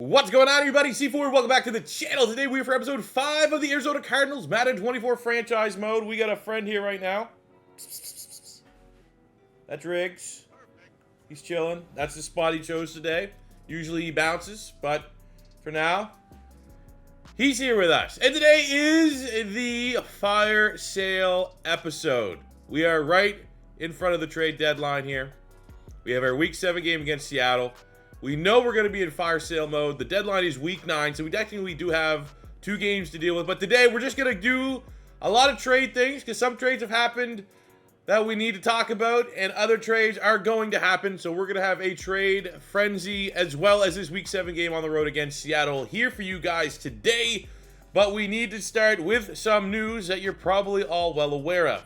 What's going on, everybody? C4, welcome back to the channel. Today we are for episode 5 of the Arizona Cardinals Madden 24 franchise mode. We got a friend here right now. That's Riggs. He's chilling. That's the spot he chose today. Usually he bounces, but for now, he's here with us. And today is the fire sale episode. We are right in front of the trade deadline here. We have our Week 7 game against Seattle. We know we're going to be in fire sale mode. The deadline is Week 9, so we technically do have 2 games to deal with. But today, we're just going to do a lot of trade things, because some trades have happened that we need to talk about, and other trades are going to happen. So we're going to have a trade frenzy, as well as this Week 7 game on the road against Seattle here for you guys today. But we need to start with some news that you're probably all well aware of.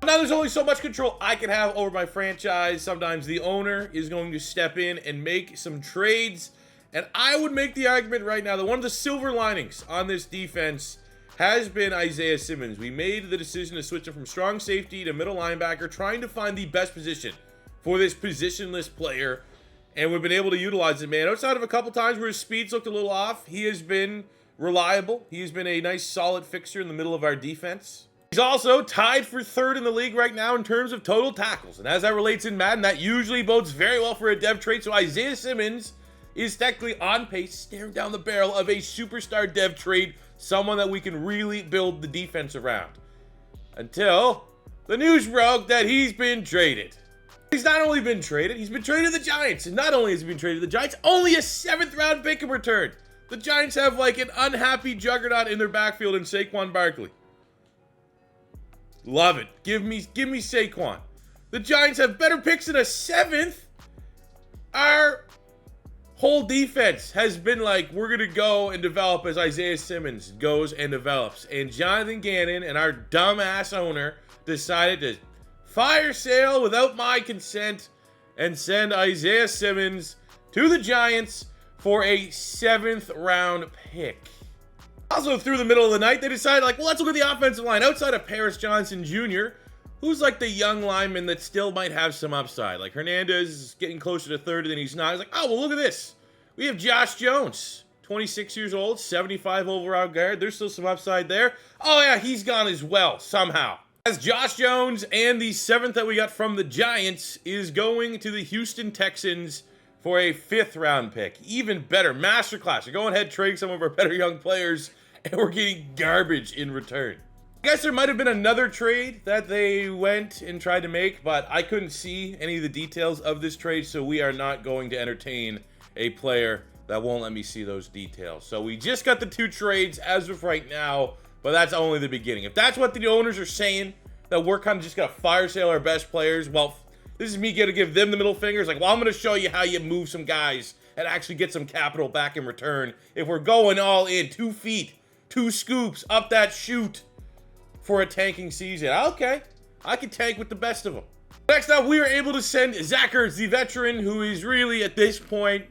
Now, there's only so much control I can have over my franchise. Sometimes the owner is going to step in and make some trades. And I would make the argument right now that one of the silver linings on this defense has been Isaiah Simmons. We made the decision to switch him from strong safety to middle linebacker, trying to find the best position for this positionless player. And we've been able to utilize it, man. Outside of a couple times where his speeds looked a little off, he has been reliable. He has been a nice, solid fixture in the middle of our defense. He's also tied for 3rd in the league right now in terms of total tackles. And as that relates in Madden, that usually bodes very well for a dev trade. So Isaiah Simmons is technically on pace, staring down the barrel of a superstar dev trade, someone that we can really build the defense around. Until the news broke that he's been traded. He's not only been traded, he's been traded to the Giants. And not only has he been traded to the Giants, only a 7th round pick in return. The Giants have like an unhappy juggernaut in their backfield in Saquon Barkley. Love it. Give me Saquon. The Giants have better picks than a 7th. Our whole defense has been like, we're going to go and develop as Isaiah Simmons goes and develops. And Jonathan Gannon and our dumbass owner decided to fire sale without my consent and send Isaiah Simmons to the Giants for a 7th round pick. Also, through the middle of the night, they decided, like, well, let's look at the offensive line. Outside of Paris Johnson Jr., who's like the young lineman that still might have some upside. Like, Hernandez is getting closer to 30 than he's not. He's like, oh, well, look at this. We have Josh Jones, 26 years old, 75 overall guard. There's still some upside there. Oh, yeah, he's gone as well, somehow. As Josh Jones and the 7th that we got from the Giants is going to the Houston Texans for a 5th round pick. Even better, masterclass. We're going ahead trading some of our better young players, and we're getting garbage in return. I guess there might have been another trade that they went and tried to make, but I couldn't see any of the details of this trade, so we are not going to entertain a player that won't let me see those details. So we just got the 2 trades as of right now, but that's only the beginning. If that's what the owners are saying, that we're kind of just going to fire sale our best players, well, this is me going to give them the middle finger. It's like, well, I'm going to show you how you move some guys and actually get some capital back in return. If we're going all in, 2 feet, 2 scoops up that chute for a tanking season. Okay, I can tank with the best of them. Next up, we were able to send Zach Ertz, the veteran, who is really, at this point,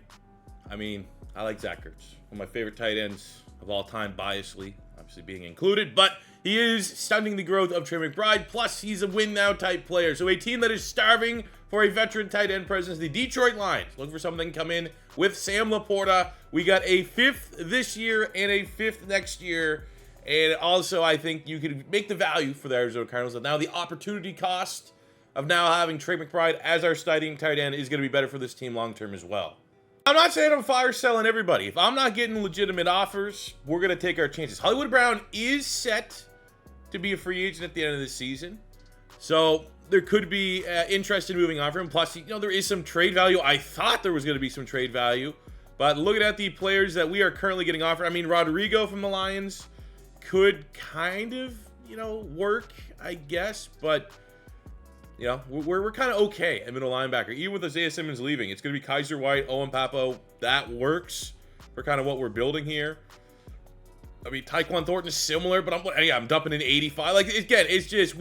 I mean, I like Zach Ertz. One of my favorite tight ends of all time, biasly, obviously being included, but he is stunting the growth of Trey McBride, plus he's a win-now type player. So a team that is starving for a veteran tight end presence, the Detroit Lions, looking for something to come in with Sam Laporta. We got a 5th this year and a 5th next year. And also, I think you could make the value for the Arizona Cardinals. And now the opportunity cost of now having Trey McBride as our starting tight end is going to be better for this team long-term as well. I'm not saying I'm fire selling everybody. If I'm not getting legitimate offers, we're going to take our chances. Hollywood Brown is set to be a free agent at the end of the season. So there could be interest in moving on for him. Plus, you know, there is some trade value. I thought there was going to be some trade value. But looking at the players that we are currently getting offered, I mean, Rodrigo from the Lions could kind of, you know, work, I guess. But, you know, we're kind of okay at middle linebacker. Even with Isaiah Simmons leaving, it's going to be Kaiser White, Owen Papo. That works for kind of what we're building here. I mean, Tyquan Thornton is similar, but I'm dumping in 85. Like, again, it's just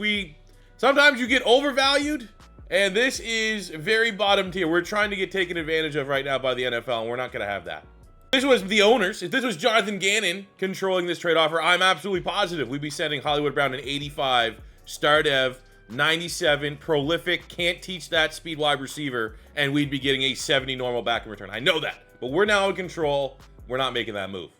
sometimes you get overvalued, and this is very bottom tier. We're trying to get taken advantage of right now by the NFL, and we're not going to have that. This was the owners. If this was Jonathan Gannon controlling this trade offer, I'm absolutely positive we'd be sending Hollywood Brown an 85, star dev, 97, prolific, can't teach that speed wide receiver, and we'd be getting a 70 normal back in return. I know that, but we're now in control. we're not making that move.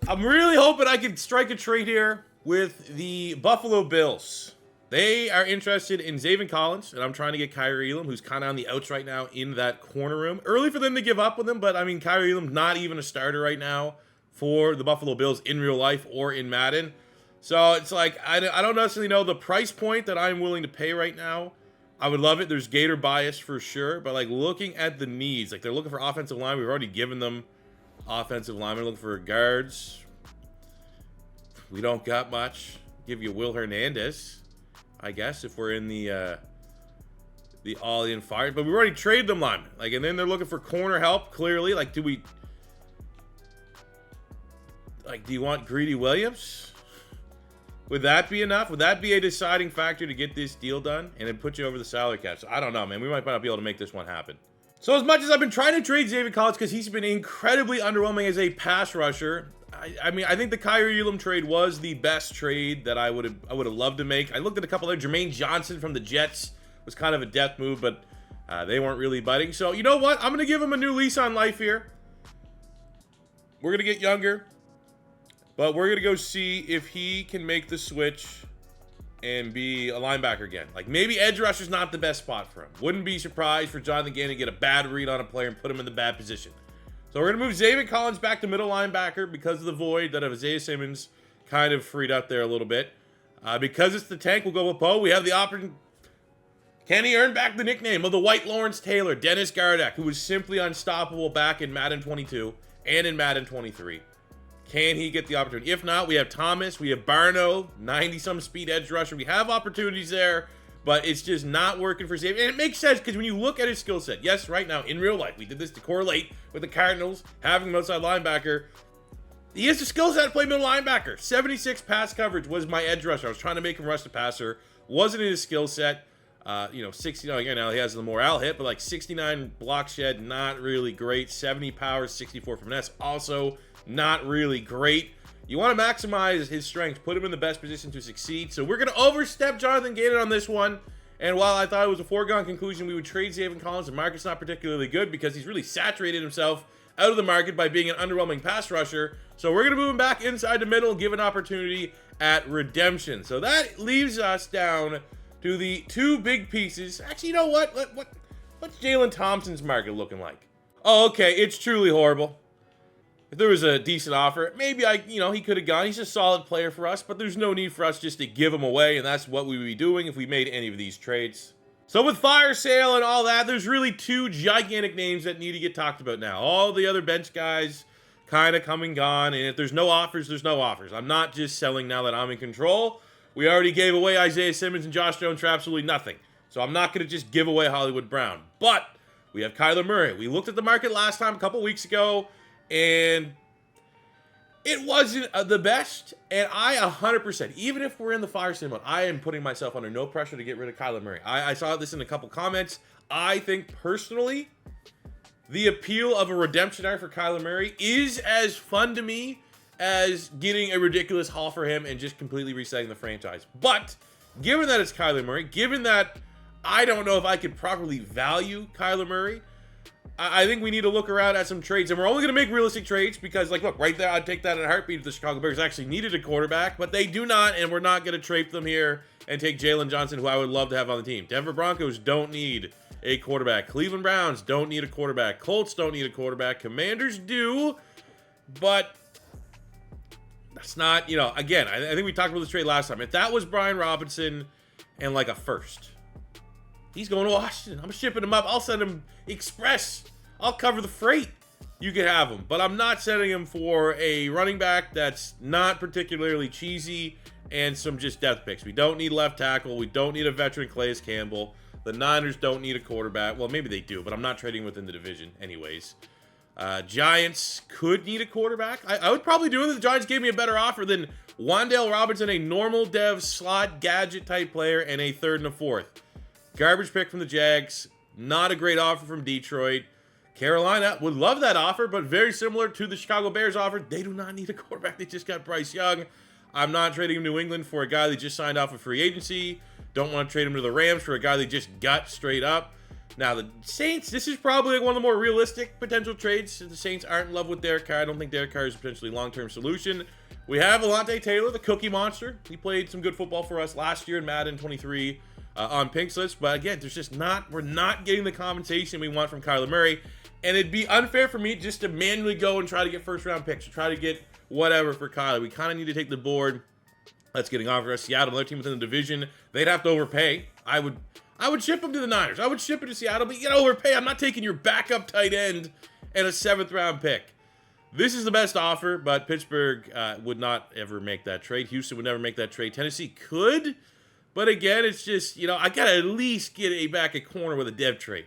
I'm really hoping I can strike a trade here with the Buffalo Bills. They are interested in Zaven Collins, and I'm trying to get Kyrie Elam, who's kind of on the outs right now in that corner room. Early for them to give up with him, but I mean, Kyrie Elam's not even a starter right now for the Buffalo Bills in real life or in Madden. So it's like, I don't necessarily know the price point that I'm willing to pay right now. I would love it. There's Gator bias for sure, but like looking at the needs, like they're looking for offensive line. We've already given them offensive linemen. Looking for guards. We don't got much. Give you Will Hernandez, I guess, if we're in the all-in fire. But we already traded them linemen. Like, and then they're looking for corner help. Clearly, like, do you want Greedy Williams? Would that be enough? Would that be a deciding factor to get this deal done and then put you over the salary cap? So I don't know, man. We might not be able to make this one happen. So as much as I've been trying to trade Zaven Collins because he's been incredibly underwhelming as a pass rusher, I mean, I think the Kyrie Elam trade was the best trade that I would have loved to make. I looked at a couple other. Jermaine Johnson from the Jets was kind of a death move, but they weren't really biting. So you know what? I'm going to give him a new lease on life here. We're going to get younger. But we're going to go see if he can make the switch and be a linebacker again. Like, maybe edge rusher's not the best spot for him. Wouldn't be surprised for Jonathan Gannon to get a bad read on a player and put him in the bad position. So we're going to move Zaven Collins back to middle linebacker because of the void that Isaiah Simmons kind of freed up there a little bit. Because it's the tank, we'll go with Poe. We have the option. Can he earn back the nickname of the White Lawrence Taylor, Dennis Gardeck, who was simply unstoppable back in Madden 22 and in Madden 23? Can he get the opportunity? If not, we have Thomas, we have Barno, 90-some speed edge rusher. We have opportunities there, but it's just not working for Xavier. And it makes sense because when you look at his skill set, yes, right now, in real life, we did this to correlate with the Cardinals, having him outside linebacker. He has the skill set to play middle linebacker. 76 pass coverage was my edge rusher. I was trying to make him rush the passer. Wasn't in his skill set. 69, again, now he has the morale hit, but like 69 block shed, not really great. 70 power, 64 finesse, also not really great. You want to maximize his strengths, put him in the best position to succeed. So we're going to overstep Jonathan Gannon on this one. And while I thought it was a foregone conclusion we would trade Zaven Collins, the market's not particularly good because he's really saturated himself out of the market by being an underwhelming pass rusher. So we're going to move him back inside the middle and give an opportunity at redemption. So that leaves us down to the two big pieces. Actually, you know what? What's Jalen Thompson's market looking like? Oh, okay. It's truly horrible. If there was a decent offer, maybe he could have gone. He's a solid player for us, but there's no need for us just to give him away, and that's what we would be doing if we made any of these trades. So with fire sale and all that, there's really two gigantic names that need to get talked about now. All the other bench guys kind of come and gone, and if there's no offers, there's no offers. I'm not just selling now that I'm in control. We already gave away Isaiah Simmons and Josh Jones for absolutely nothing. So I'm not going to just give away Hollywood Brown. But we have Kyler Murray. We looked at the market last time, a couple weeks ago, and it wasn't the best. And I 100%, even if we're in the fire sale mode, I am putting myself under no pressure to get rid of Kyler Murray. I saw this in a couple comments. I think personally, the appeal of a redemption arc for Kyler Murray is as fun to me as getting a ridiculous haul for him and just completely resetting the franchise. But given that it's Kyler Murray, given that I don't know if I could properly value Kyler Murray, I think we need to look around at some trades. And we're only going to make realistic trades because, like, look, right there, I'd take that in a heartbeat if the Chicago Bears actually needed a quarterback. But they do not, and we're not going to trade them here and take Jalen Johnson, who I would love to have on the team. Denver Broncos don't need a quarterback. Cleveland Browns don't need a quarterback. Colts don't need a quarterback. Commanders do, but that's not, again, I think we talked about this trade last time. If that was Brian Robinson and like a first, he's going to Washington. I'm shipping him up. I'll send him express. I'll cover the freight. You can have him. But I'm not sending him for a running back that's not particularly cheesy and some just depth picks. We don't need left tackle. We don't need a veteran Calais Campbell. The Niners don't need a quarterback. Well, maybe they do, but I'm not trading within the division anyways. Giants could need a quarterback. I would probably do it if the Giants gave me a better offer than Wan'Dale Robinson, a normal dev slot gadget type player, and a third and a fourth. Garbage pick from the Jags. Not a great offer from Detroit. Carolina would love that offer, but very similar to the Chicago Bears offer. They do not need a quarterback. They just got Bryce Young. I'm not trading him to New England for a guy they just signed off of free agency. Don't want to trade him to the Rams for a guy they just got straight up. Now, the Saints, this is probably one of the more realistic potential trades. The Saints aren't in love with Derek Carr. I don't think Derek Carr is a potentially long-term solution. We have Alontae Taylor, the Cookie Monster. He played some good football for us last year in Madden 23 on Pink's list. But again, there's just we're not getting the compensation we want from Kyler Murray. And it'd be unfair for me just to manually go and try to get first-round picks or try to get whatever for Kyler. We kind of need to take the board that's getting offered us. Seattle, another team within the division, they'd have to overpay. I would ship him to the Niners. I would ship it to Seattle, but you gotta overpay. I'm not taking your backup tight end and a 7th-round pick. This is the best offer, but Pittsburgh would not ever make that trade. Houston would never make that trade. Tennessee could, but again, it's just, I gotta at least get a back at corner with a dev trade.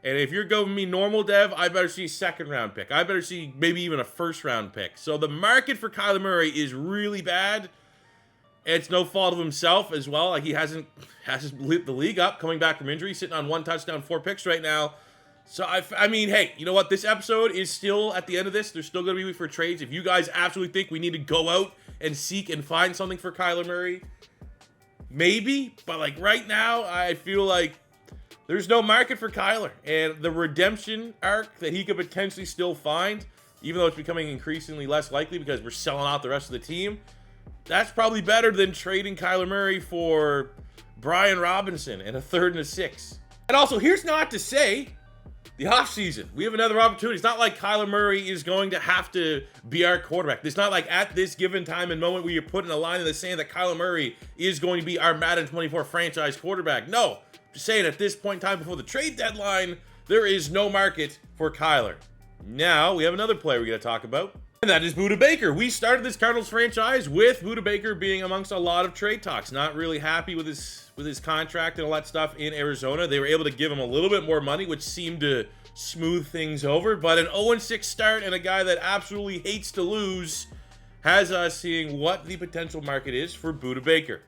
And if you're going me normal dev, I better see a 2nd-round pick. I better see maybe even a 1st-round pick. So the market for Kyler Murray is really bad. It's no fault of himself as well. Like, he hasn't lit the league up, coming back from injury, sitting on 1 touchdown, 4 picks right now. So, I mean, hey, you know what? This episode is still, at the end of this, there's still going to be for trades. If you guys absolutely think we need to go out and seek and find something for Kyler Murray, maybe. But, like, right now, I feel like there's no market for Kyler. And the redemption arc that he could potentially still find, even though it's becoming increasingly less likely because we're selling out the rest of the team, that's probably better than trading Kyler Murray for Brian Robinson and a 3rd and a 6th. And also, here's not to say the offseason. We have another opportunity. It's not like Kyler Murray is going to have to be our quarterback. It's not like at this given time and moment where you're putting a line in the sand that Kyler Murray is going to be our Madden 24 franchise quarterback. No. Just saying, at this point in time before the trade deadline, there is no market for Kyler. Now, we have another player we're going to talk about, and that is Budda Baker. We started this Cardinals franchise with Budda Baker being amongst a lot of trade talks. Not really happy with his contract and all that stuff in Arizona. They were able to give him a little bit more money, which seemed to smooth things over. But an 0-6 start and a guy that absolutely hates to lose has us seeing what the potential market is for Budda Baker.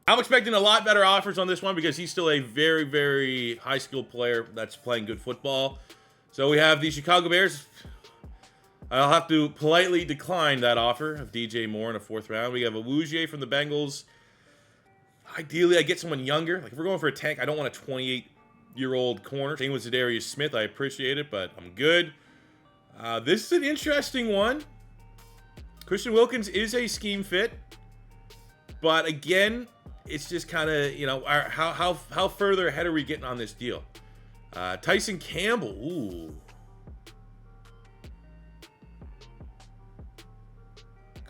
I'm expecting a lot better offers on this one because he's still a very, very high-skilled player that's playing good football. So we have the Chicago Bears. I'll have to politely decline that offer of DJ Moore in a 4th round. We have a Wouzier from the Bengals. Ideally, I get someone younger. Like, if we're going for a tank, I don't want a 28-year-old corner. Same with Zadarius Smith. I appreciate it, but I'm good. This is an interesting one. Christian Wilkins is a scheme fit. But again, it's just kind of, how further ahead are we getting on this deal? Tyson Campbell. Ooh.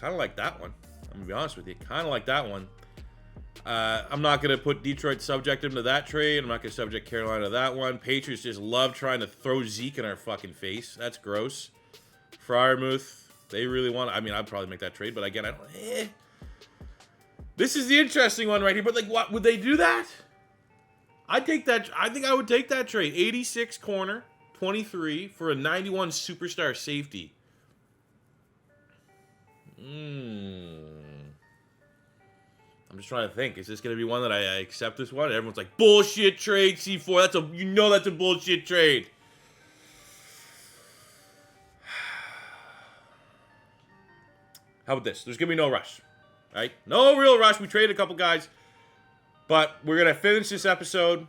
Kind of like that one. I'm going to be honest with you. Kind of like that one. I'm not going to put Detroit subject him to that trade. I'm not going to subject Carolina to that one. Patriots just love trying to throw Zeke in our fucking face. That's gross. Freiermuth, they really want... I mean, I'd probably make that trade, but again, I don't... This is the interesting one right here. But, like, what? Would they do that? I'd take that. I think I would take that trade. 86 corner, 23 for a 91 superstar safety. I'm just trying to think. Is this going to be one that I accept this one? Everyone's like, bullshit trade, C4. That's a bullshit trade. How about this? There's going to be no rush. Right? No real rush. We traded a couple guys. But we're going to finish this episode.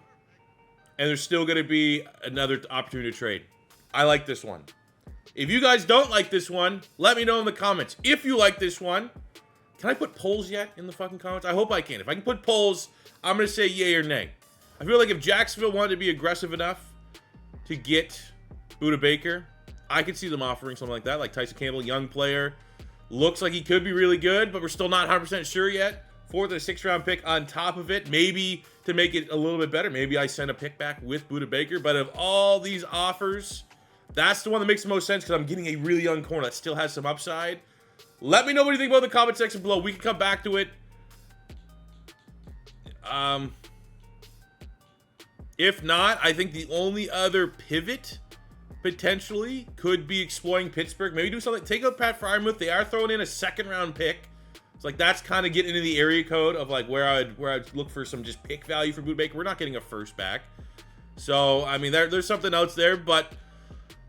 And there's still going to be another opportunity to trade. I like this one. If you guys don't like this one, let me know in the comments. If you like this one, can I put polls yet in the fucking comments? I hope I can. If I can put polls, I'm going to say yay or nay. I feel like if Jacksonville wanted to be aggressive enough to get Budda Baker, I could see them offering something like that. Like Tyson Campbell, young player. Looks like he could be really good, but we're still not 100% sure yet. 4th and 6th round pick on top of it. Maybe to make it a little bit better, maybe I send a pick back with Budda Baker. But of all these offers, that's the one that makes the most sense because I'm getting a really young corner that still has some upside. Let me know what you think about it in the comment section below. We can come back to it. If not, I think the only other pivot potentially could be exploring Pittsburgh. Maybe do something. Take out Pat Freiermuth. They are throwing in a 2nd round pick. It's like that's kind of getting into the area code of like where I'd look for some just pick value for Budda Baker. We're not getting a first back. So, I mean, there's something else there. But,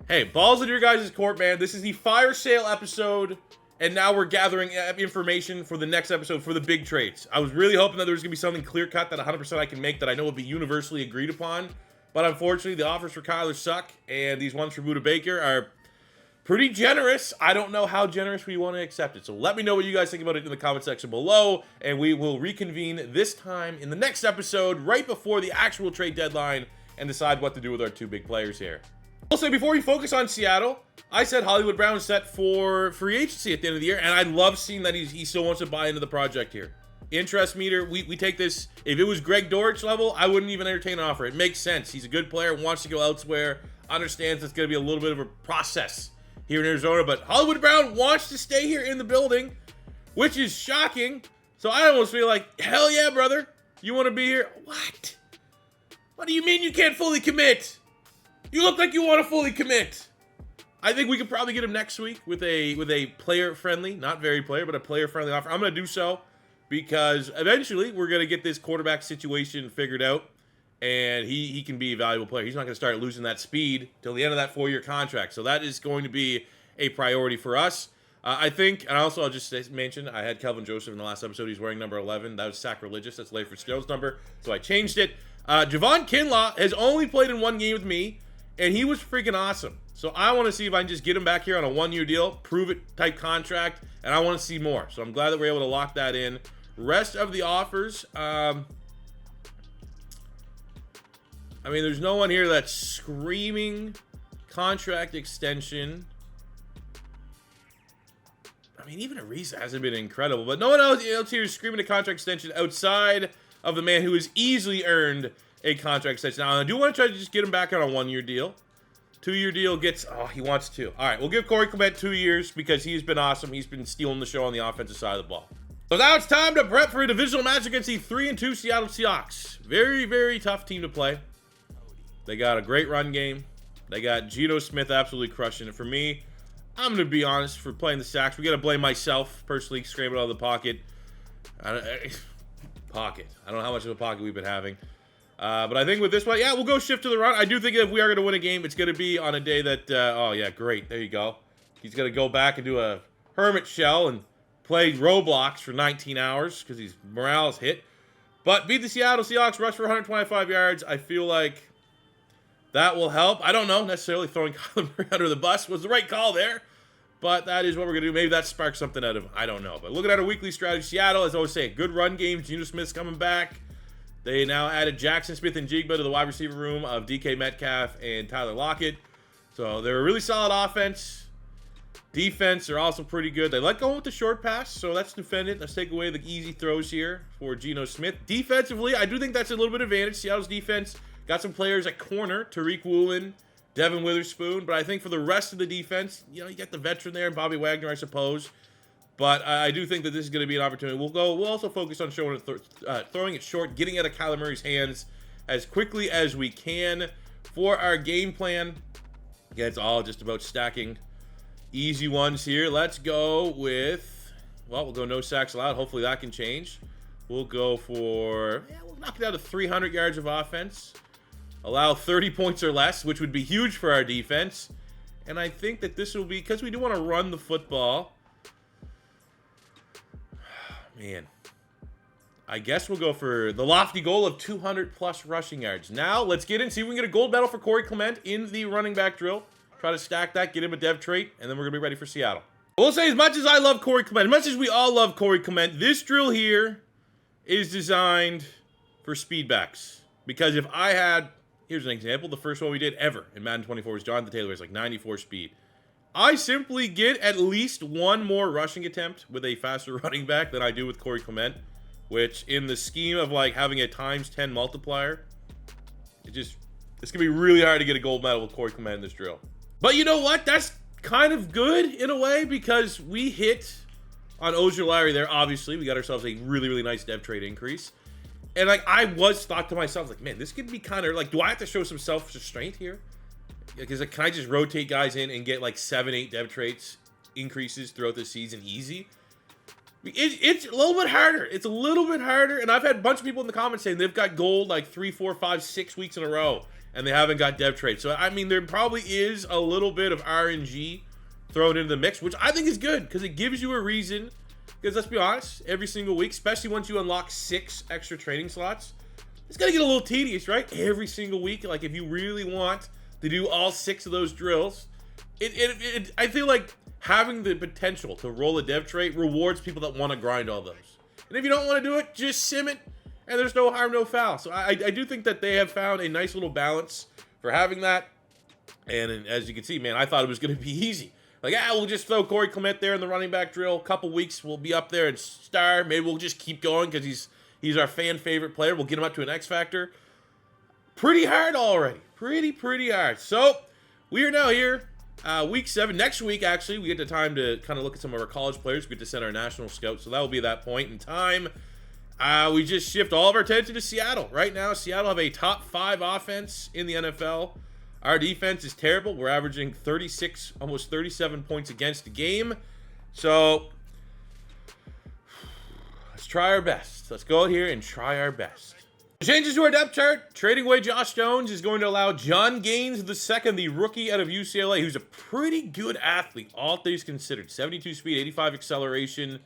hey, balls in your guys' court, man. This is the fire sale episode. And now we're gathering information for the next episode for the big trades. I was really hoping that there was going to be something clear-cut that 100% I can make that I know will be universally agreed upon. But unfortunately, the offers for Kyler suck, and these ones for Budda Baker are pretty generous. I don't know how generous we want to accept it. So let me know what you guys think about it in the comment section below, and we will reconvene this time in the next episode, right before the actual trade deadline, and decide what to do with our two big players here. Also, before we focus on Seattle, I said Hollywood Brown is set for free agency at the end of the year, and I love seeing that he still wants to buy into the project here. Interest meter, we take this. If it was Greg Dortch level, I wouldn't even entertain an offer. It makes sense. He's a good player, wants to go elsewhere, understands it's going to be a little bit of a process here in Arizona, but Hollywood Brown wants to stay here in the building, which is shocking. So I almost feel like, hell yeah, brother. You want to be here? What? What do you mean you can't fully commit? You look like you want to fully commit. I think we could probably get him next week with a player-friendly, not very player, but a player-friendly offer. I'm going to do so because eventually we're going to get this quarterback situation figured out, and he can be a valuable player. He's not going to start losing that speed till the end of that 4-year contract. So that is going to be a priority for us. I think, and also I'll just mention, I had Kelvin Joseph in the last episode. He's wearing number 11. That was sacrilegious. That's Larry Fitzgerald's number, so I changed it. Javon Kinlaw has only played in 1 game with me, and he was freaking awesome. So I want to see if I can just get him back here on a 1-year deal, prove it type contract, and I want to see more. So I'm glad that we're able to lock that in. Rest of the offers, I mean, there's no one here that's screaming contract extension. I mean, even Ariza hasn't been incredible, but no one else here is screaming a contract extension outside of the man who has easily earned a contract extension. Now, I do want to try to just get him back on a 1-year deal. 2-year deal gets, oh, he wants 2. All right, we'll give Corey Clement 2 years because he's been awesome. He's been stealing the show on the offensive side of the ball. So now it's time to prep for a divisional match against the 3-2 Seattle Seahawks. Very, very tough team to play. They got a great run game. They got Geno Smith absolutely crushing it. For me, I'm going to be honest, for playing the sacks, we got to blame myself, personally, scraping out of the pocket. Pocket. I don't know how much of a pocket we've been having. But I think with this one, yeah, we'll go shift to the run. I do think if we are going to win a game, it's going to be on a day that, oh, yeah, great. There you go. He's going to go back and do a hermit shell and play Roblox for 19 hours because his morale is hit. But beat the Seattle Seahawks, rush for 125 yards. I feel like that will help. I don't know necessarily throwing Kyler Murray under the bus was the right call there. But that is what we're going to do. Maybe that sparks something out of him. I don't know. But looking at our weekly strategy, Seattle, as I always say, good run game. Geno Smith's coming back. They now added Jackson Smith and Jigba to the wide receiver room of DK Metcalf and Tyler Lockett. So they're a really solid offense. Defense are also pretty good. They like going with the short pass, so let's defend it. Let's take away the easy throws here for Geno Smith. Defensively, I do think that's a little bit of advantage. Seattle's defense got some players at corner, Tariq Woolen, Devin Witherspoon. But I think for the rest of the defense, you know, you got the veteran there, Bobby Wagner, I suppose. But I do think that this is going to be an opportunity. We'll also focus on throwing it short, getting out of Kyler Murray's hands as quickly as we can for our game plan. Again, it's all just about stacking easy ones here. Let's go with, well, we'll go no sacks allowed. Hopefully that can change. We'll go for, yeah, we'll knock it down to 300 yards of offense. Allow 30 points or less, which would be huge for our defense. And I think that this will be, because we do want to run the football. Man, I guess we'll go for the lofty goal of 200 plus rushing yards. Now, let's get in, see if we can get a gold medal for Corey Clement in the running back drill. Try to stack that, get him a dev trait, and then we're going to be ready for Seattle. I will say, as much as I love Corey Clement, as much as we all love Corey Clement, this drill here is designed for speedbacks. Because if I had, here's an example, the first one we did ever in Madden 24 was Jonathan Taylor. It's like 94 speed. I simply get at least one more rushing attempt with a faster running back than I do with Corey Clement, which in the scheme of like having a times 10 multiplier, it's gonna be really hard to get a gold medal with Corey Clement in this drill. But you know what? That's kind of good in a way because we hit on Ojulari there. Obviously, we got ourselves a really, really nice dev trade increase. And like I was thought to myself, like, man, this could be kind of like, do I have to show some self-restraint here? Because like, can I just rotate guys in and get like 7-8 dev traits increases throughout the season easy? It's a little bit harder. It's a little bit harder. And I've had a bunch of people in the comments saying they've got gold like 3, 4, 5, 6 weeks in a row, and they haven't got dev traits. So, I mean, there probably is a little bit of RNG thrown into the mix, which I think is good because it gives you a reason. Because let's be honest, every single week, especially once you unlock 6 extra training slots, it's going to get a little tedious, right? Every single week, like if you really want to do all 6 of those drills, I feel like having the potential to roll a dev trait rewards people that want to grind all those. And if you don't want to do it, just sim it, and there's no harm, no foul. So I do think that they have found a nice little balance for having that. And as you can see, man, I thought it was going to be easy. Like, we'll just throw Corey Clement there in the running back drill. A couple weeks, we'll be up there and star. Maybe we'll just keep going because he's our fan favorite player. We'll get him up to an X factor. Pretty hard already. Pretty hard. So we are now here. Week 7. Next week, actually, we get the time to kind of look at some of our college players. We get to send our national scouts. So that will be that point in time. We just shift all of our attention to Seattle. Right now, Seattle have a top 5 offense in the NFL. Our defense is terrible. We're averaging 36, almost 37 points against the game. So let's try our best. Let's go out here and try our best. Changes to our depth chart. Trading away Josh Jones is going to allow John Gaines II, the rookie out of UCLA, who's a pretty good athlete, all things considered. 72 speed, 85 acceleration.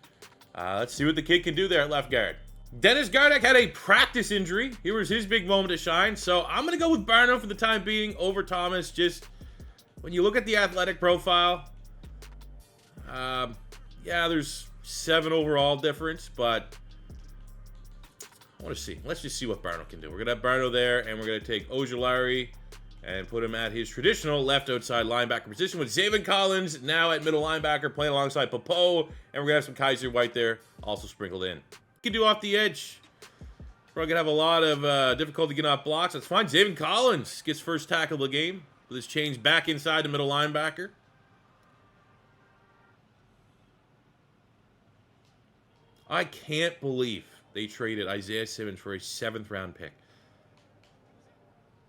Let's see what the kid can do there at left guard. Dennis Gardeck had a practice injury. Here was his big moment to shine. So I'm going to go with Barno for the time being over Thomas. Just when you look at the athletic profile, yeah, there's 7 overall difference, but I want to see. Let's just see what Barno can do. We're going to have Barno there, and we're going to take Ojulari and put him at his traditional left outside linebacker position with Zaven Collins now at middle linebacker playing alongside Popo, and we're going to have some Kaiser White there also sprinkled in. Can do off the edge. Probably gonna have a lot of difficulty getting off blocks. That's fine. Zaven Collins gets first tackle of the game with his change back inside the middle linebacker. I can't believe they traded Isaiah Simmons for a 7th round pick.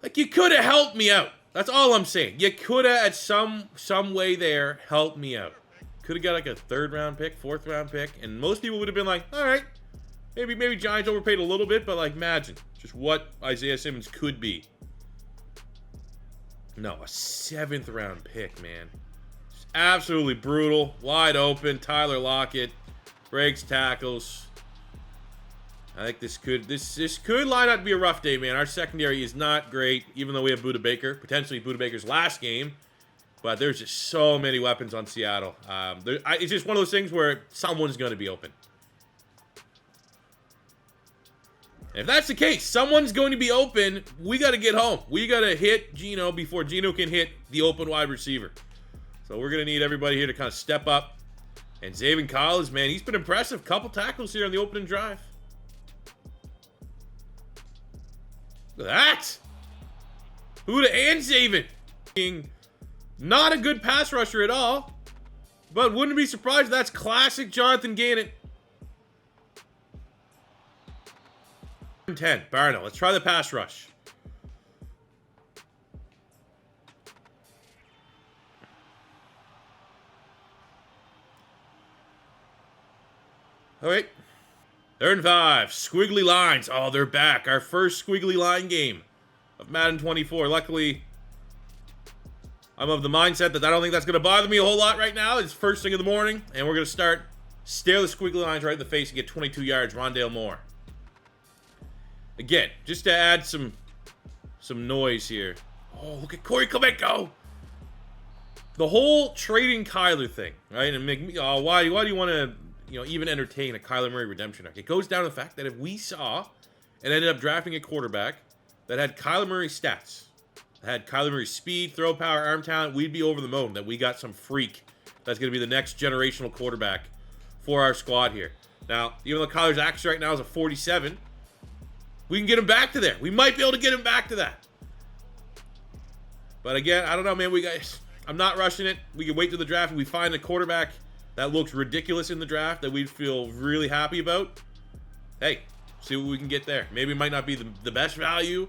Like, you could have helped me out. That's all I'm saying. You could have, at some way there, helped me out. Could have got like a 3rd round pick, 4th round pick, and most people would have been like, all right. Maybe Giants overpaid a little bit, but like, imagine just what Isaiah Simmons could be. No, a 7th round pick, man. Just absolutely brutal. Wide open. Tyler Lockett breaks tackles. I think this could line up to be a rough day, man. Our secondary is not great, even though we have Budda Baker, potentially Budda Baker's last game. But there's just so many weapons on Seattle. It's just one of those things where someone's going to be open. If that's the case, someone's going to be open. We got to get home. We got to hit Geno before Geno can hit the open wide receiver. So we're going to need everybody here to kind of step up. And Zaven Collins, man, he's been impressive. Couple tackles here on the opening drive. Look at that. Budda and Zaven. Being not a good pass rusher at all. But wouldn't be surprised if that's classic Jonathan Gannon. 10, Barno. Let's try the pass rush. All right. 3rd and 5. Squiggly lines. Oh, they're back. Our first squiggly line game of Madden 24. Luckily, I'm of the mindset that I don't think that's going to bother me a whole lot right now. It's first thing in the morning, and we're going to stare the squiggly lines right in the face and get 22 yards. Rondale Moore. Again, just to add some noise here. Oh, look at Corey Clement go. The whole trading Kyler thing, right? And make me, why do you want to, even entertain a Kyler Murray redemption arc? It goes down to the fact that if we saw and ended up drafting a quarterback that had Kyler Murray stats, that had Kyler Murray speed, throw power, arm talent, we'd be over the moon that we got some freak that's going to be the next generational quarterback for our squad here. Now, even though Kyler's action right now is a 47, we can get him back to there. We might be able to get him back to that. But again, I don't know, man. I'm not rushing it. We can wait till the draft and we find a quarterback that looks ridiculous in the draft that we'd feel really happy about. Hey, see what we can get there. Maybe it might not be the best value,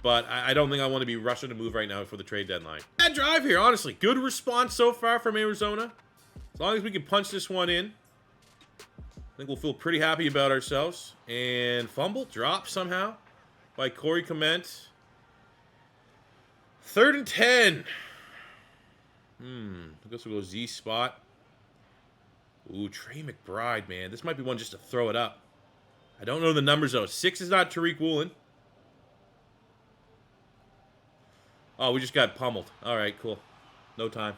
but I don't think I want to be rushing to move right now for the trade deadline. Bad drive here, honestly. Good response so far from Arizona. As long as we can punch this one in, I think we'll feel pretty happy about ourselves. And fumble, drop somehow by Corey Clement. 3rd and 10. I guess we'll go Z spot. Ooh, Trey McBride, man. This might be one just to throw it up. I don't know the numbers, though. 6 is not Tariq Woolen. Oh, we just got pummeled. All right, cool. No time.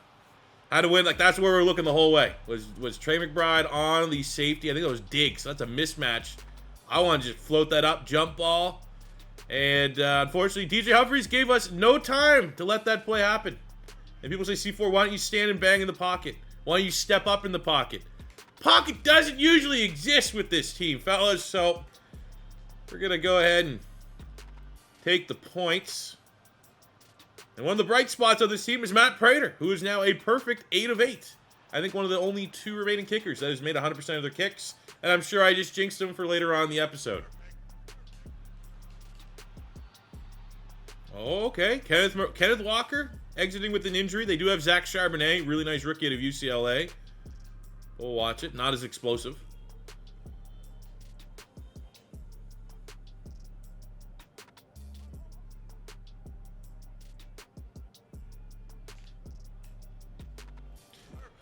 Had to win. Like, that's where we were looking the whole way. Was Trey McBride on the safety? I think it was Diggs. So that's a mismatch. I want to just float that up, jump ball. And unfortunately, DJ Humphries gave us no time to let that play happen. And people say, C4, why don't you stand and bang in the pocket? Why don't you step up in the pocket? Pocket doesn't usually exist with this team, fellas. So we're going to go ahead and take the points. And one of the bright spots of this team is Matt Prater, who is now a perfect 8 of 8. I think one of the only 2 remaining kickers that has made 100% of their kicks. And I'm sure I just jinxed him for later on in the episode. Oh, okay. Kenneth Walker exiting with an injury. They do have Zach Charbonnet, really nice rookie out of UCLA. We'll watch it. Not as explosive.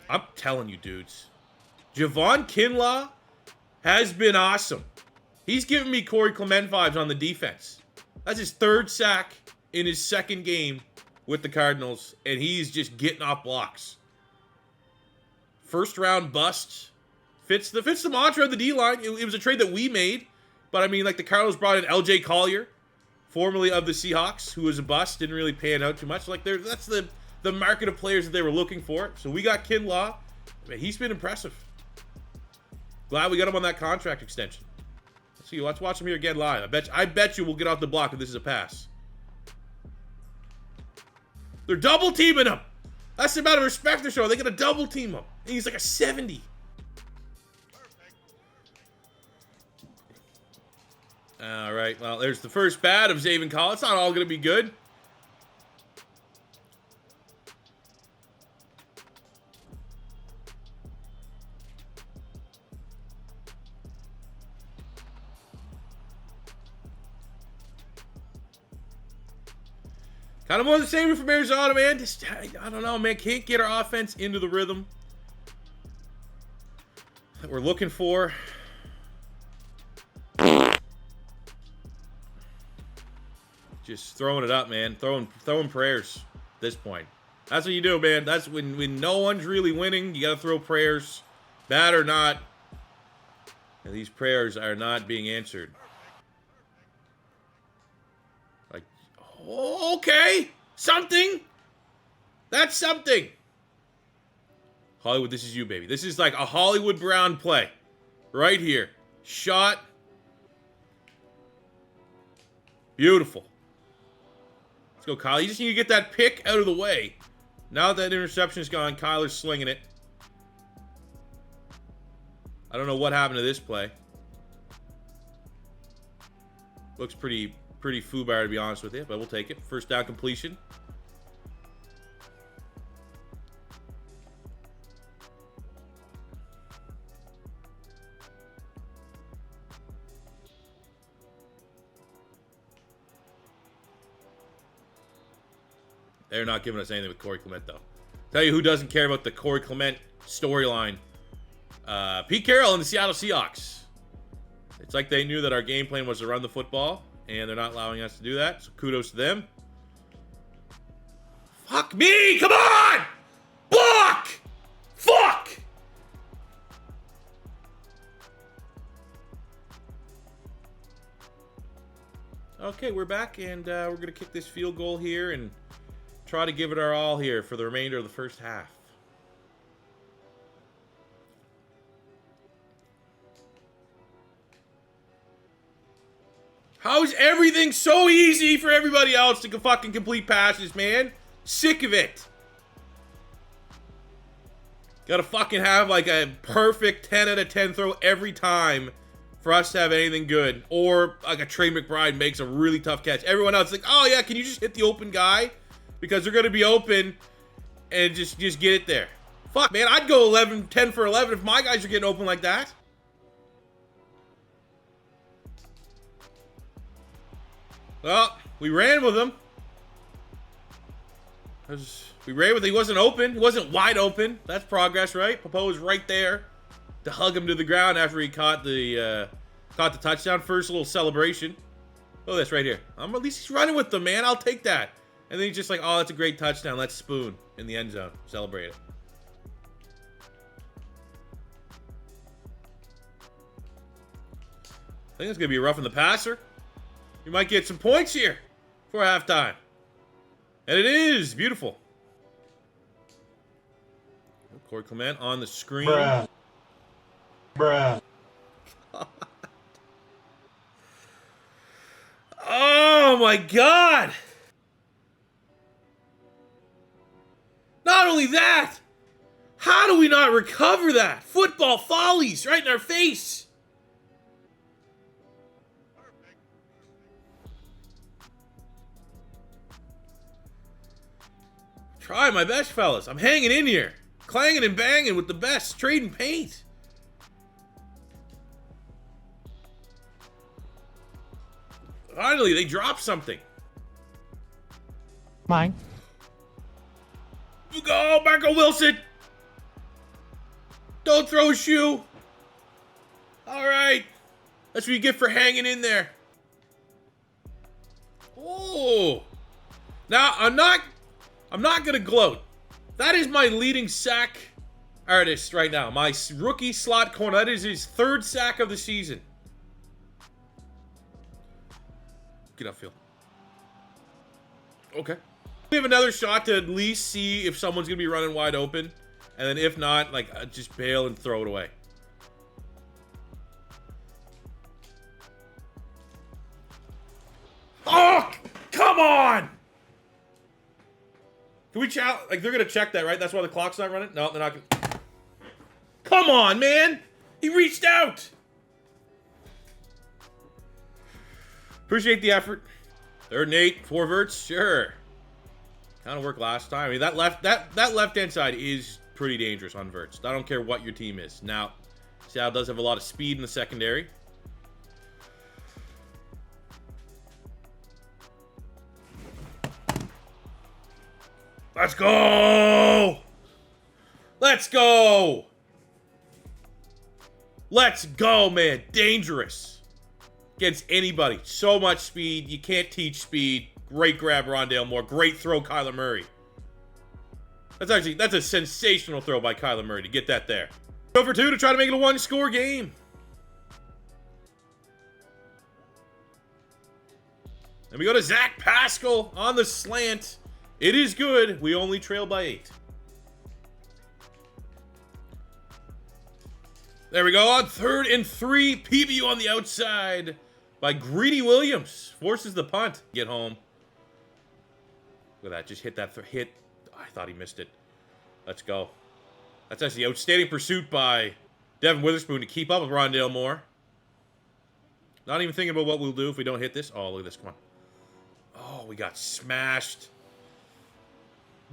I'm telling you, dudes. Javon Kinlaw has been awesome. He's giving me Corey Clement vibes on the defense. That's his 3rd sack in his 2nd game with the Cardinals, and he's just getting off blocks. 1st round bust. Fits the mantra of the D-line. It was a trade that we made, but I mean, like, the Cardinals brought in L.J. Collier, formerly of the Seahawks, who was a bust, didn't really pan out too much. Like, that's the market of players that they were looking for. So we got Kinlaw. Man, he's been impressive. Glad we got him on that contract extension. Let's see. Let's watch him here again live. I bet you we'll get off the block if this is a pass. They're double teaming him. That's the amount of respect they're showing. They're gonna double team him. And he's like a 70. All right. Well, there's the first bat of Zaven Collins. It's not all gonna be good. Kind of more the same from Arizona, man. Just, I don't know, man. Can't get our offense into the rhythm that we're looking for. Just throwing it up, man. Throwing prayers at this point. That's what you do, man. That's when no one's really winning. You got to throw prayers, bad or not. And these prayers are not being answered. Okay, something. That's something. Hollywood, this is you, baby. This is like a Hollywood Brown play. Right here. Shot. Beautiful. Let's go, Kyle. You just need to get that pick out of the way. Now that interception is gone, Kyler's slinging it. I don't know what happened to this play. Looks pretty foobar, to be honest with you, but we'll take it. First down completion. They're not giving us anything with Corey Clement, though. Tell you who doesn't care about the Corey Clement storyline. Pete Carroll and the Seattle Seahawks. It's like they knew that our game plan was to run the football, and they're not allowing us to do that, so kudos to them. Fuck me! Come on! Block! Fuck! Okay, we're back, and we're going to kick this field goal here and try to give it our all here for the remainder of the first half. How's everything so easy for everybody else to fucking complete passes, man? Sick of it. Gotta fucking have like a perfect 10 out of 10 throw every time for us to have anything good. Or like a Trey McBride makes a really tough catch. Everyone else is like, oh yeah, can you just hit the open guy? Because they're gonna be open and just get it there. Fuck, man, I'd go 10 for 11 if my guys are getting open like that. Well, we ran with him. We ran with him. He wasn't open. He wasn't wide open. That's progress, right? Popo was right there to hug him to the ground after he caught the touchdown. First little celebration. Oh, that's right here. At least he's running with them, man. I'll take that. And then he's just like, oh, that's a great touchdown. Let's spoon in the end zone. Celebrate it. I think it's going to be a roughing the passer. You might get some points here for halftime. And it is beautiful. Corey Clement on the screen. Bruh. Bruh. Oh my God. Not only that, how do we not recover that? Football follies right in our face. Try my best, fellas. I'm hanging in here. Clanging and banging with the best. Trading paint. Finally, they dropped something. Mine. Go, Marco Wilson. Don't throw a shoe. All right. That's what you get for hanging in there. Oh. Now, I'm not going to gloat. That is my leading sack artist right now. My rookie slot corner. That is his 3rd sack of the season. Get upfield. Okay. We have another shot to at least see if someone's going to be running wide open. And then if not, like, just bail and throw it away. Oh, come on! Can we challenge? Like, they're going to check that, right? That's why the clock's not running? No, they're not going to. Come on, man! He reached out! Appreciate the effort. 3rd and 8, 4 verts, sure. Kind of worked last time. I mean, that left-hand side is pretty dangerous on verts. I don't care what your team is. Now, Seattle does have a lot of speed in the secondary. Let's go! Let's go! Let's go, man. Dangerous. Against anybody. So much speed. You can't teach speed. Great grab, Rondale Moore. Great throw, Kyler Murray. That's a sensational throw by Kyler Murray to get that there. Go for 2 to try to make it a 1-score game. And we go to Zach Pascal on the slant. It is good. We only trail by 8. There we go. On 3rd and 3. PBU on the outside by Greedy Williams. Forces the punt. Get home. Look at that. Just hit that. Hit. I thought he missed it. Let's go. That's actually outstanding pursuit by Devin Witherspoon to keep up with Rondale Moore. Not even thinking about what we'll do if we don't hit this. Oh, look at this. Come on. Oh, we got smashed.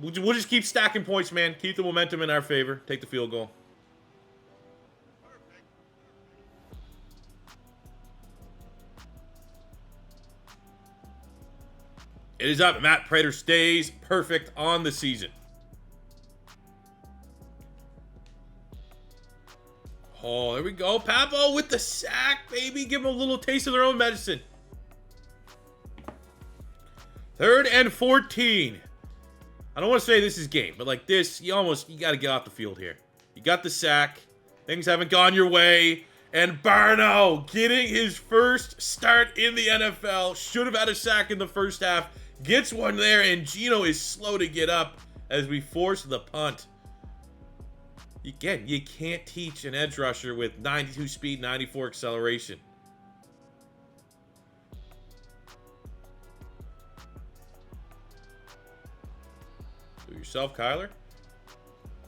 We'll just keep stacking points, man. Keep the momentum in our favor. Take the field goal. It is up. Matt Prater stays perfect on the season. Oh, there we go. Papo with the sack, baby. Give them a little taste of their own medicine. 3rd and 14. I don't want to say this is game, but like this, you got to get off the field here. You got the sack. Things haven't gone your way. And Barno getting his first start in the NFL. Should have had a sack in the first half. Gets one there, and Gino is slow to get up as we force the punt. Again, you can't teach an edge rusher with 92 speed, 94 acceleration. Do it yourself, Kyler.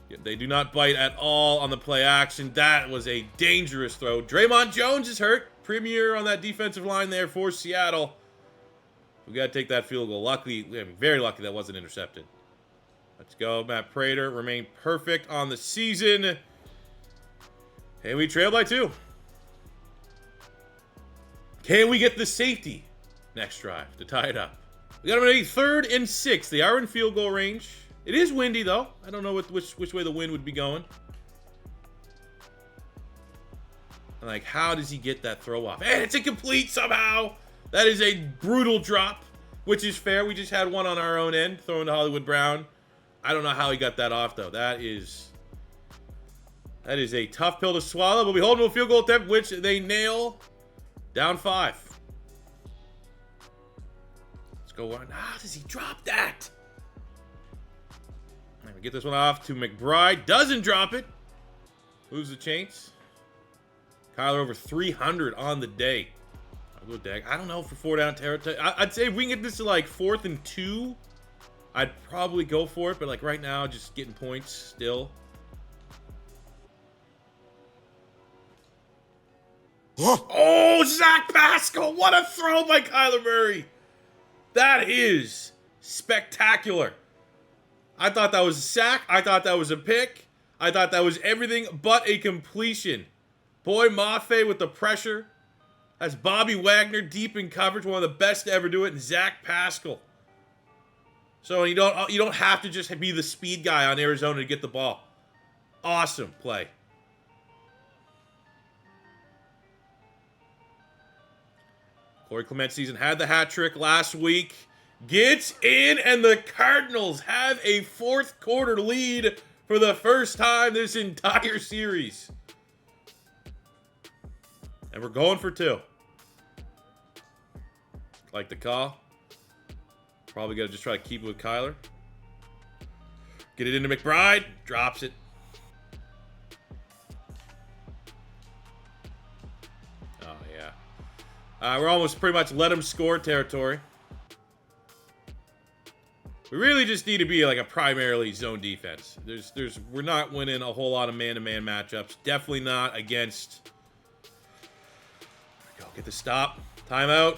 Yeah, they do not bite at all on the play action. That was a dangerous throw. Draymond Jones is hurt. Premier on that defensive line there for Seattle. We got to take that field goal. Luckily, very lucky that wasn't intercepted. Let's go. Matt Prater remained perfect on the season. And we trail by 2. Can we get the safety next drive to tie it up? We got them at a 3rd and 6. They are in field goal range. It is windy, though. I don't know which way the wind would be going. And like, how does he get that throw off? And it's incomplete somehow. That is a brutal drop. which is fair. We just had one on our own end, throwing to Hollywood Brown. I don't know how he got that off, though. That is a tough pill to swallow, but we hold him to a field goal attempt, which they nail. Down 5. Let's go on. How does he drop that? Right, we get this one off to McBride. Doesn't drop it. Moves the chains. Kyler over 300 on the day. I'll go Dag. I don't know for 4 down territory. I'd say if we can get this to like 4th and 2, I'd probably go for it. But like right now, just getting points still. Oh, Zach Pascal. What a throw by Kyler Murray. That is spectacular. I thought that was a sack. I thought that was a pick. I thought that was everything but a completion. Boy Mafe with the pressure. That's Bobby Wagner deep in coverage. One of the best to ever do it. And Zach Pascal. So you don't have to just be the speed guy on Arizona to get the ball. Awesome play. Corey Clement season had the hat trick last week. Gets in, and the Cardinals have a 4th quarter lead for the first time this entire series. And we're going for 2. Like the call. Probably got to just try to keep it with Kyler. Get it into McBride. Drops it. Oh, yeah. We're almost pretty much let him score territory. We really just need to be like a primarily zone defense. We're not winning a whole lot of man-to-man matchups. Definitely not against. There we go. Get the stop. Timeout.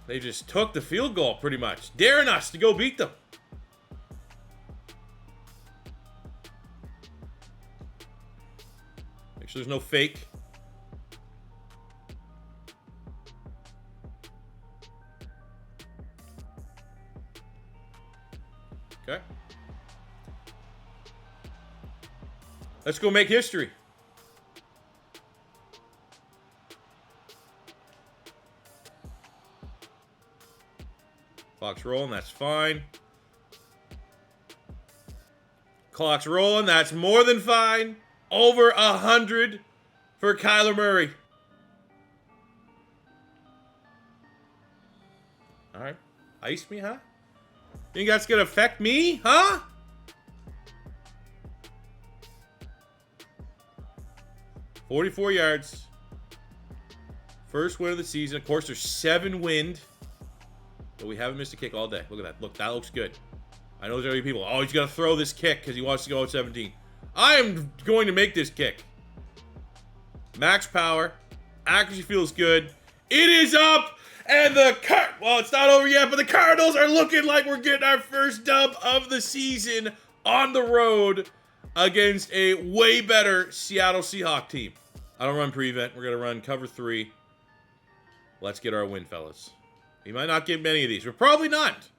They just took the field goal pretty much, daring us to go beat them. Make sure there's no fake. Okay. Let's go make history. Clock's rolling, that's fine. Clock's rolling, that's more than fine. Over 100 for Kyler Murray. All right. Ice me, huh? Think that's going to affect me, huh? $44 yards. First win of the season. Of course, there's 7 wind. But we haven't missed a kick all day. Look at that. Look, that looks good. I know there's going to be people, oh, he's going to throw this kick because he wants to go out 17. I am going to make this kick. Max power. Accuracy feels good. It is up. And well, it's not over yet, but the Cardinals are looking like we're getting our first dub of the season on the road against a way better Seattle Seahawks team. I don't run prevent. We're going to run cover 3. Let's get our win, fellas. We might not get many of these. We're probably not.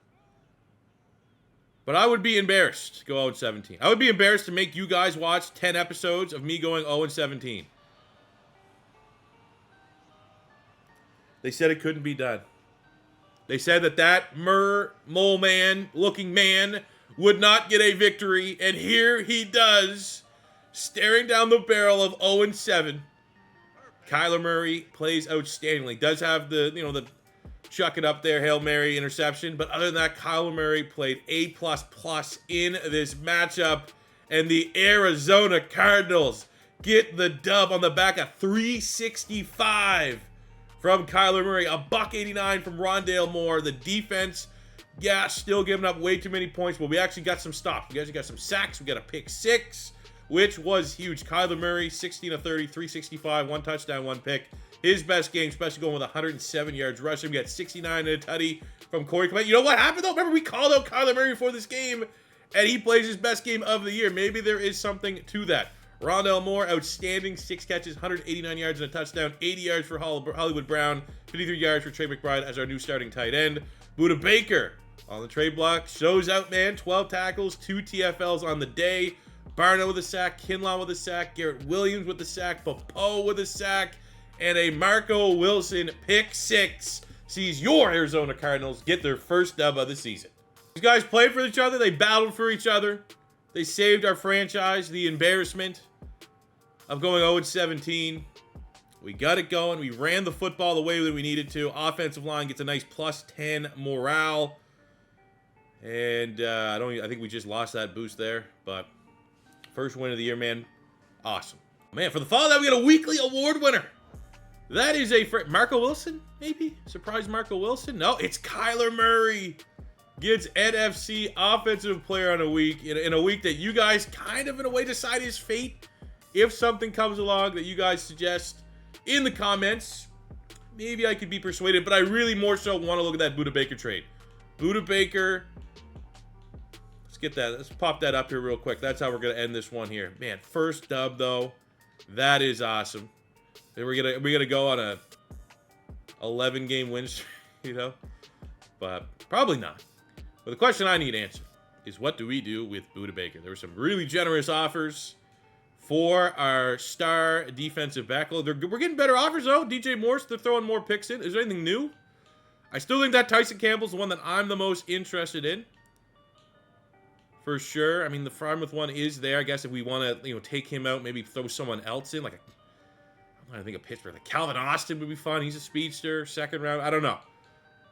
But I would be embarrassed to go 0-17. I would be embarrassed to make you guys watch 10 episodes of me going 0-17. They said it couldn't be done. They said that mole man looking man would not get a victory, and here he does, staring down the barrel of 0-7. Kyler Murray plays outstandingly. Does have the chuck it up there, Hail Mary interception, but other than that, Kyler Murray played A++ in this matchup, and the Arizona Cardinals get the dub on the back of 365. From Kyler Murray, $189 from Rondale Moore. The defense, yeah, still giving up way too many points, but we actually got some stops. We actually got some sacks. We got a pick 6, which was huge. Kyler Murray, 16 of 30, 365, 1 touchdown, 1 pick. His best game, especially going with 107 yards rushing. We got 69 and a tutty from Corey Clement. You know what happened, though? Remember, we called out Kyler Murray before this game, and he plays his best game of the year. Maybe there is something to that. Rondale Moore, outstanding. 6 catches, 189 yards and a touchdown. 80 yards for Hollywood Brown. 53 yards for Trey McBride as our new starting tight end. Budda Baker on the trade block. Shows out, man. 12 tackles, 2 TFLs on the day. Barno with a sack. Kinlaw with a sack. Garrett Williams with a sack. Popo with a sack. And a Marco Wilson pick 6. sees your Arizona Cardinals get their first dub of the season. These guys played for each other. They battled for each other. They saved our franchise the embarrassment of going 0-17. We got it going. We ran the football the way that we needed to. Offensive line gets a nice +10 morale. And I think we just lost that boost there. But first win of the year, man. Awesome. Man, for the fall that we got a weekly award winner. That is Marco Wilson, maybe? Surprise Marco Wilson? No, it's Kyler Murray. Gets NFC Offensive Player on a week. In a week that you guys kind of, in a way, decide his fate. If something comes along that you guys suggest in the comments, maybe I could be persuaded. But I really more so want to look at that Budda Baker trade. Budda Baker. Let's get that. Let's pop that up here real quick. That's how we're going to end this one here. Man, first dub, though. That is awesome. We're gonna go on a 11-game win streak, you know? But probably not. But the question I need answered is, what do we do with Budda Baker? There were some really generous offers for our star defensive back. We're getting better offers, though. DJ Morse, they're throwing more picks in. Is there anything new? I still think that Tyson Campbell's the one that I'm the most interested in. For sure. I mean, the Frymouth one is there. I guess if we want to, take him out, maybe throw someone else in. I'm trying to think of Pittsburgh. Like Calvin Austin would be fun. He's a speedster. Second round. I don't know.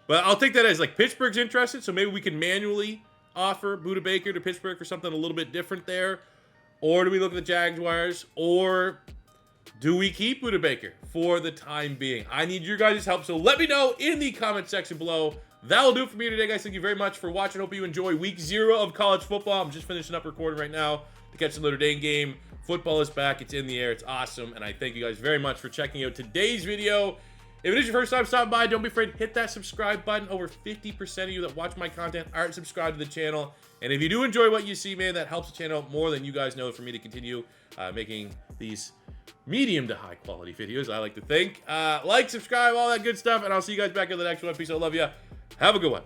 But I'll take that as, Pittsburgh's interested, so maybe we can manually offer Budda Baker to Pittsburgh for something a little bit different there. Or do we look at the Jaguars? Or do we keep Budda Baker for the time being? I need your guys' help, so let me know in the comment section below. That will do it for me today, guys. Thank you very much for watching. Hope you enjoy week 0 of college football. I'm just finishing up recording right now to catch the Notre Dame game. Football is back. It's in the air. It's awesome. And I thank you guys very much for checking out today's video. If it is your first time stopping by, don't be afraid to hit that subscribe button. Over 50% of you that watch my content aren't subscribed to the channel. And if you do enjoy what you see, man, that helps the channel more than you guys know for me to continue making these medium to high quality videos, I like to think. Like, subscribe, all that good stuff. And I'll see you guys back in the next one. Peace. I love you. Have a good one.